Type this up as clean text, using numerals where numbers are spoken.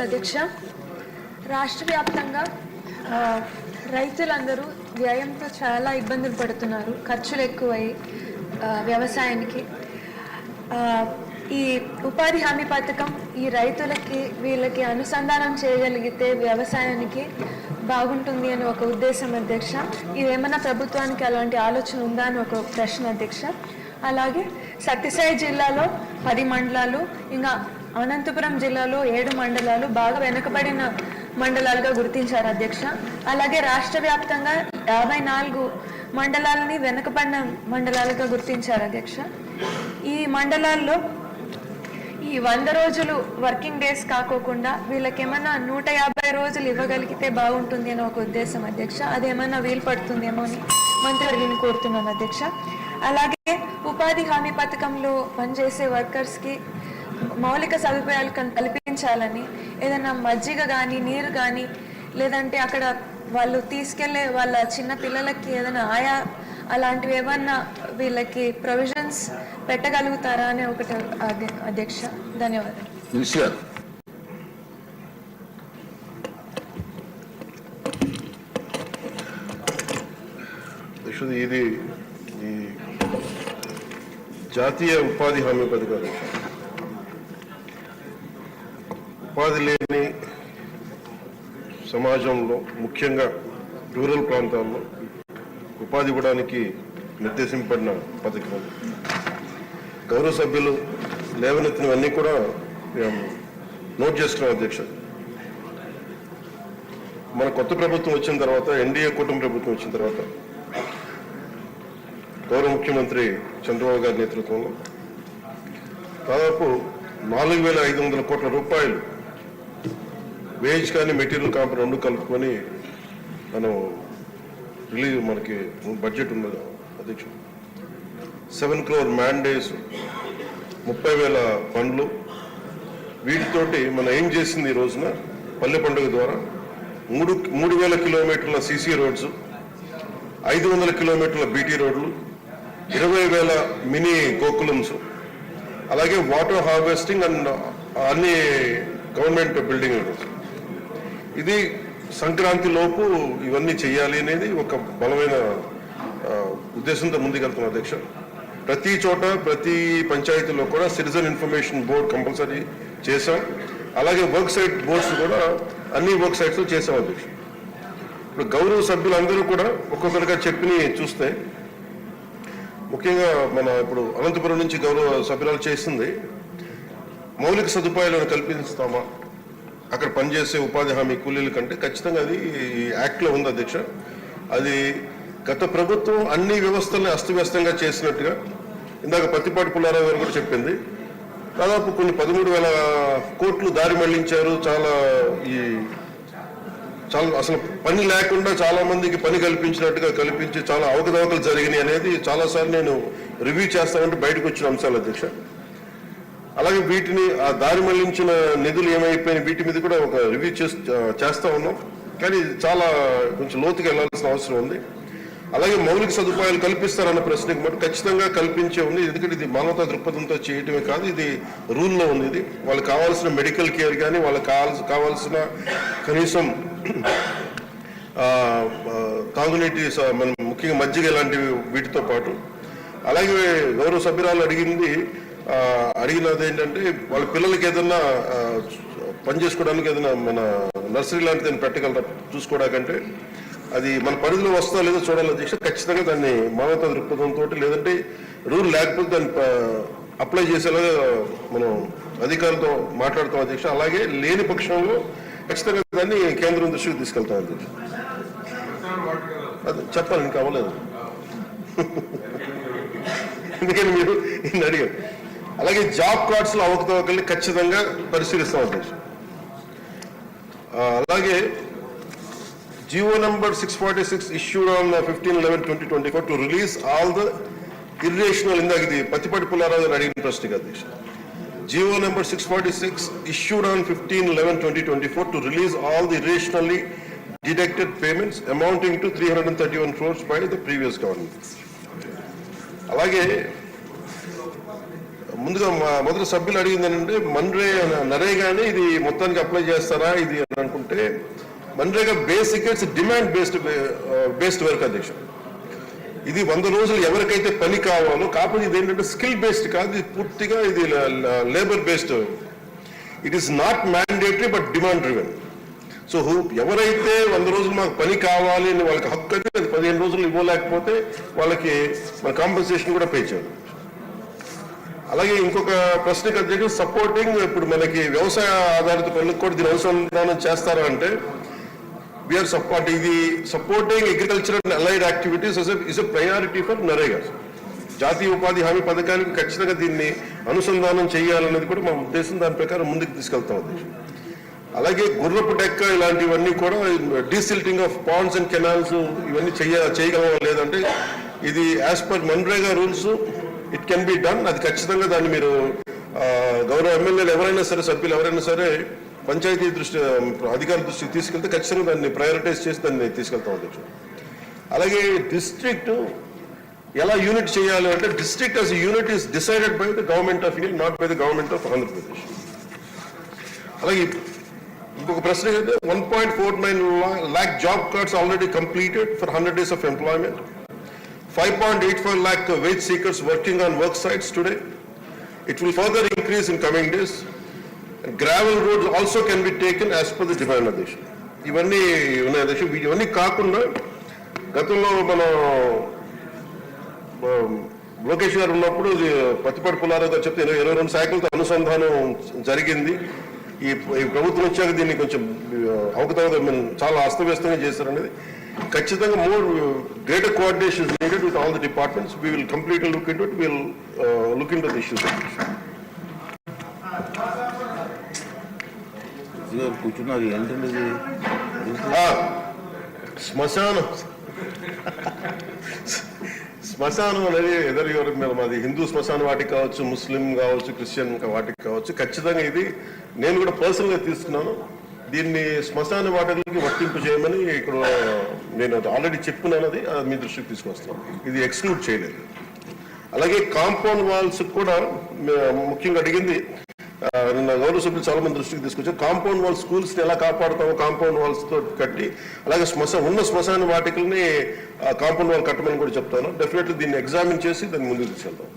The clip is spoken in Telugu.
అధ్యక్ష, రాష్ట్ర వ్యాప్తంగా రైతులందరూ వ్యయంతో చాలా ఇబ్బందులు పడుతున్నారు. ఖర్చులు ఎక్కువై వ్యవసాయానికి ఈ ఉపాధి హామీ పథకం ఈ రైతులకి వీళ్ళకి అనుసంధానం చేయగలిగితే వ్యవసాయానికి బాగుంటుంది అని ఒక ఉద్దేశం అధ్యక్ష. ఇదేమన్నా ప్రభుత్వానికి అలాంటి ఆలోచన ఉందా అని ఒక ప్రశ్న అధ్యక్ష. అలాగే సత్యసాయి జిల్లాలో 10 మండలాలు, ఇంకా అనంతపురం జిల్లాలో 7 మండలాలు బాగా వెనుకబడిన మండలాలుగా గుర్తించారు అధ్యక్ష. అలాగే రాష్ట్ర వ్యాప్తంగా 54 మండలాలని వెనుకబడిన మండలాలుగా గుర్తించారు అధ్యక్ష. ఈ మండలాల్లో ఈ 100 రోజులు వర్కింగ్ డేస్ కాకోకుండా వీళ్ళకేమన్నా 150 రోజులు ఇవ్వగలిగితే బాగుంటుంది అని ఒక ఉద్దేశం అధ్యక్ష. అదేమన్నా వీలు పడుతుందేమో అని మంత్రివర్యుని కోరుతున్నాను అధ్యక్ష. అలాగే ఉపాధి హామీ పథకంలో పనిచేసే వర్కర్స్కి మౌలిక సదుపాయాలు కల్పించాలని, ఏదైనా మజ్జిగ కానీ నీరు కానీ, లేదంటే అక్కడ వాళ్ళు తీసుకెళ్లే వాళ్ళ చిన్న పిల్లలకి ఏదైనా ఆయా అలాంటివి ఏమన్నా వీళ్ళకి ప్రొవిజన్స్ పెట్టగలుగుతారా అని ఒకటి అధ్యక్ష. ధన్యవాదాలు. ఇది ఈ జాతీయ ఉపాధి హామీ పథకాలు ఉపాధి లేని సమాజంలో, ముఖ్యంగా రూరల్ ప్రాంతాల్లో ఉపాధి ఇవ్వడానికి నిర్దేశింపబడిన పథకం. గౌరవ సభ్యులు లేవనెత్తినవన్నీ కూడా నోట్ చేస్తున్నాం అధ్యక్ష. మన కొత్త ప్రభుత్వం వచ్చిన తర్వాత, ఎన్డీఏ కూటమి ప్రభుత్వం వచ్చిన తర్వాత గౌరవ ముఖ్యమంత్రి చంద్రబాబు గారి నేతృత్వంలో దాదాపు 4,500 కోట్ల రూపాయలు వేజ్ కానీ మెటీరియల్ కాంప రెండు కలుపుకొని మనం మనకి బడ్జెట్ ఉన్నది అధ్యక్ష. 7 crore మ్యాండేస్, 30,000 పండ్లు. వీటితోటి మనం ఏం చేసింది ఈ రోజున పల్లె పండుగ ద్వారా 3,000 కిలోమీటర్ల సీసీ రోడ్స్, 500 కిలోమీటర్ల బీటీ రోడ్లు, 20,000 మినీ గోకులమ్స్, అలాగే వాటర్ హార్వెస్టింగ్ అండ్ అన్ని గవర్నమెంట్ బిల్డింగ్. ఇది సంక్రాంతి లోపు ఇవన్నీ చేయాలి అనేది ఒక బలమైన ఉద్దేశంతో ముందుకెళ్తున్నాం అధ్యక్ష. ప్రతి చోట, ప్రతి పంచాయతీలో కూడా సిటిజన్ ఇన్ఫర్మేషన్ బోర్డ్ కంపల్సరీ చేశాం. అలాగే వర్క్ సైట్ బోర్డ్స్ కూడా అన్ని వర్క్ సైట్స్ చేశాం అధ్యక్ష. ఇప్పుడు గౌరవ సభ్యులందరూ కూడా ఒక్కొక్కరిగా చెప్పి చూస్తే, ముఖ్యంగా మన ఇప్పుడు అనంతపురం నుంచి గౌరవ సభ్యులు చేసింది మౌలిక సదుపాయాలను కల్పిస్తామా అక్కడ పనిచేసే ఉపాధి హామీ కూలీల కంటే, ఖచ్చితంగా అది ఈ యాక్ట్లో ఉంది అధ్యక్ష. అది గత ప్రభుత్వం అన్ని వ్యవస్థల్ని అస్తవ్యస్తంగా చేసినట్టుగా ఇందాక పత్తిపాటి పుల్లారావు గారు కూడా చెప్పింది. దాదాపు కొన్ని 13,000 కోట్లు దారి మళ్లించారు. చాలా అసలు పని లేకుండా చాలా మందికి పని కల్పించినట్టుగా కల్పించి చాలా అవకతవకలు జరిగినాయి అనేది చాలాసార్లు నేను రివ్యూ చేస్తామంటే బయటకు వచ్చిన అంశాలు అధ్యక్ష. అలాగే వీటిని ఆ దారి మళ్లించిన నిధులు ఏమైపోయినాయి వీటి మీద కూడా ఒక రివ్యూ చేస్తా ఉన్నాం. కానీ చాలా కొంచెం లోతుగా వెళ్లాల్సిన అవసరం ఉంది. అలాగే మౌలిక సదుపాయాలు కల్పిస్తారన్న ప్రశ్నకు మటు ఖచ్చితంగా కల్పించే ఉంది. ఎందుకంటే ఇది మానవతా దృక్పథంతో చేయటమే కాదు, ఇది రూల్లో ఉంది. ఇది వాళ్ళకి కావాల్సిన మెడికల్ కేర్ కానీ, వాళ్ళకి కావాల్సిన కనీసం తాగునీటి, మనం ముఖ్యంగా మజ్జిగ ఇలాంటివి వీటితో పాటు. అలాగే గౌరవ సభ్యురాలు అడిగినది ఏంటంటే, వాళ్ళ పిల్లలకి ఏదన్నా పని చేసుకోవడానికి ఏదైనా మన నర్సరీ లాంటిది పెట్టగలరా చూసుకోవడానికంటే, అది మన పరిధిలో వస్తుందో లేదో చూడాలి అధ్యక్ష. ఖచ్చితంగా దాన్ని మానవతా దృక్పథంతో, లేదంటే రూల్ లేకపోతే దాన్ని అప్లై చేసేలాగా మనం అధికారులతో మాట్లాడుతాం అధ్యక్ష. అలాగే లేని పక్షంలో ఖచ్చితంగా దాన్ని కేంద్రం దృష్టికి తీసుకెళ్తాం అధ్యక్ష. అది చెప్పాలి, ఇంకా అవ్వలేదు ఎందుకని మీరు ఇన్ని అడిగారు. అలాగే జాబ్ కార్డ్స్లో అవకతవకల్ని ఖచ్చితంగా పరిశీలిస్తాం అధ్యక్ష. అలాగే GO number 646 issued on 15/11/2024 to release all the irrational, ఇందాక ఇది పత్తిపాటి పుల్లారావు గారు అడిగిన ప్రశ్నకి అధ్యక్ష. GO number 646 issued on 15/11/2024 to release all the irrationally deducted payments amounting to 331 crores by the previous government. అలాగే ముందుగా మొదటి సభ్యులు అడిగింది ఏంటంటే నరేగానే ఇది మొత్తానికి అప్లై చేస్తారా ఇది అని అనుకుంటే MNREGA basic it's demand based work అధ్యక్షుడు. ఇది 100 రోజులు ఎవరికైతే పని కావాలో, కాకపోతే ఇది ఏంటంటే స్కిల్ బేస్డ్ కాదు, ఇది పూర్తిగా ఇది labour based. It is not mandatory but demand driven. So ఎవరైతే 100 రోజులు మాకు పని కావాలి అని వాళ్ళకి హక్కు అయితే అది 15 రోజులు ఇవ్వలేకపోతే వాళ్ళకి మన కాంపెన్సేషన్ కూడా పే చేయాలి. అలాగే ఇంకొక ప్రశ్నకు అధ్యక్షుడు సపోర్టింగ్, ఇప్పుడు మనకి వ్యవసాయ ఆధారిత పనులకు కూడా దీని అనుసంధానం చేస్తారా అంటే we are supporting agricultural and allied activities is a priority for NREGA. జాతీయ ఉపాధి హామీ పథకానికి ఖచ్చితంగా దీన్ని అనుసంధానం చేయాలనేది కూడా మా ఉద్దేశం. దాని ప్రకారం ముందుకు తీసుకెళ్తాం అధ్యక్షుడు. అలాగే గుర్రపు డెక్క ఇలాంటివన్నీ కూడా desilting of Pond's and canals ఇవన్నీ చేయగలమా లేదంటే ఇది as per MNREGA rules it can be done. అది ఖచ్చితంగా దాన్ని మీరు గౌరవ ఎమ్మెల్యేలు ఎవరైనా సరే, సభ్యులు ఎవరైనా సరే పంచాయతీ అధికారుల దృష్టికి తీసుకెళ్తే ఖచ్చితంగా దాన్ని ప్రయారిటైజ్ చేసి దాన్ని తీసుకెళ్తాం అధ్యక్షుడు. అలాగే డిస్ట్రిక్ట్ ఎలా యూనిట్ చేయాలి అంటే district as unit is decided by the government of India, not by the government of Andhra Pradesh. అలాగే ఇంకొక ప్రశ్న అయితే 1.49 lakh job cards already completed for 100 days of employment. 5.85 lakh wage seekers working on work sites today. It will further increase in coming days. Gravel roads also can be taken as per the demand addition. ఇవన్నీ ఉన్నాయి అధ్యక్షుడు. ఇవన్నీ కాకుండా గతంలో మనం లోకేష్ గారు ఉన్నప్పుడు పత్తిపాటి పుల్లారావు గారు చెప్తే 22 శాఖలతో అనుసంధానం జరిగింది. ఈ ప్రభుత్వం వచ్చాక దీన్ని కొంచెం అవకతవక చాలా అస్తవ్యస్తంగా చేశారనేది. ఖచ్చితంగా more greater coordination needed with all the departments. We will completely look into it. Will look into the issues. కూర్చున్నారు ఏంటండి శ్మశానం అనేది ఎవరి మీద మాది హిందూ శ్మశాన వాటికి కావచ్చు, ముస్లిం కావచ్చు, క్రిస్టియన్ వాటికి కావచ్చు. ఖచ్చితంగా ఇది నేను కూడా పర్సనల్గా తీసుకున్నాను. దీన్ని శ్మశాన వాటికి వర్తింపు చేయమని ఇక్కడ నేను ఆల్రెడీ చెప్పుకున్నాను. అది మీ దృష్టికి తీసుకొస్తాను. ఇది ఎక్స్క్లూడ్ చేయలేదు. అలాగే కాంపౌండ్ వాల్స్ కూడా ముఖ్యంగా అడిగింది. నిన్న గౌరవ సభ్యులు చాలా మంది దృష్టికి తీసుకొచ్చారు. కాంపౌండ్ వాల్ స్కూల్స్ని ఎలా కాపాడుతామో కాంపౌండ్ వాల్స్తో కట్టి, అలాగే శ్మశాన వాటికల్ని కాంపౌండ్ వాల్ కట్టమని కూడా చెప్తాను. డెఫినెట్లీ దీన్ని ఎగ్జామిన్ చేసి దాన్ని ముందుకు తీసుకెళ్తాం.